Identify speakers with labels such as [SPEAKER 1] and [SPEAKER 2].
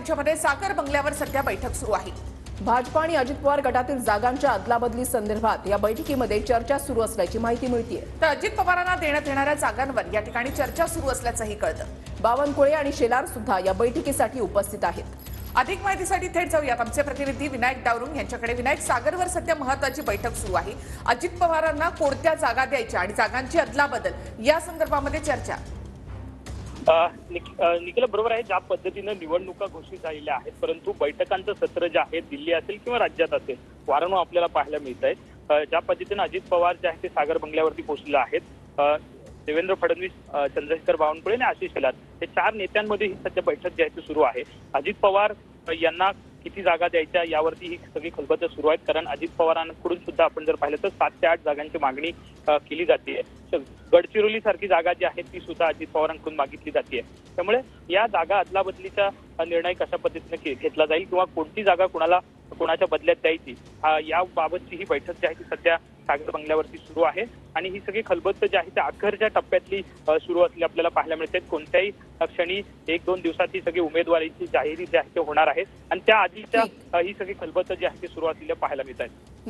[SPEAKER 1] यांच्यामध्ये सागर बंगल्यावर सध्या बैठक सुरू आहे।
[SPEAKER 2] भाजपा आणि अजित पवार गटातील जागांच्या अदलाबदली संदर्भात या बैठकीमध्ये चर्चा सुरू असल्याची माहिती मिळते।
[SPEAKER 1] तर अजित पवारांना देण्यात येणाऱ्या जागांवर या ठिकाणी चर्चा सुरू असल्याचंही कळतं।
[SPEAKER 2] बावनकुळे आणि शेलार सुद्धा या बैठकीसाठी उपस्थित आहेत।
[SPEAKER 1] अधिक माहितीसाठी थेट जाऊयात आमचे प्रतिनिधी विनायक डावरुंग यांच्याकडे। विनायक, सागरवर सध्या महत्त्वाची बैठक सुरू आहे। अजित पवारांना कोणत्या जागा द्यायच्या आणि जागांची अदलाबदल या संदर्भामध्ये चर्चा।
[SPEAKER 3] निखिल बरोबर आहे, ज्या पद्धतीने निवडणुका घोषित झालेल्या आहेत, परंतु बैठकांचं सत्र जे आहे दिल्ली असेल किंवा राज्यात असेल वारंवार आपल्याला पाहायला मिळत आहे। ज्या पद्धतीने अजित पवार जे आहे ते सागर बंगल्यावरती पोहोचले आहेत, देवेंद्र फडणवीस, चंद्रशेखर बावनकुळे आणि आशिष शेलार हे 4 नेत्यांमध्ये ही सध्या बैठक जी आहे ती सुरू आहे। अजित पवार यांना किती जागा द्यायच्या यावरती ही सगळी खलबतं सुरू आहेत, कारण अजित पवारांकडून सुद्धा आपण जर पाहिलं तर 7 ते 8 जागांची मागणी केली जाते। गडचिरोली सारखी जागा जी आहे ती सुद्धा अजित पवारांकडून मागितली जाते। त्यामुळे या जागा अदलाबदलीचा निर्णय कशा पद्धतीने घेतला जाईल किंवा कोणती जागा कोणाच्या बदल्यात द्यायची याबाबतची ही बैठक जी आहे ती सध्या सागर बंगल्यावरती सुरू आहे। आणि ही सगळी खलबतं जी आहे ती अखेरच्या टप्प्यातली सुरू असली आपल्याला पाहायला मिळते। कोणत्याही क्षणी 1-2 दिवसात ही सगळी उमेदवारीची जाहिरी जी आहे ते होणार आहे आणि त्या आधीच्या ही सगळी खलबतं जी आहे ती सुरू असलेल्या पाहायला मिळत आहेत।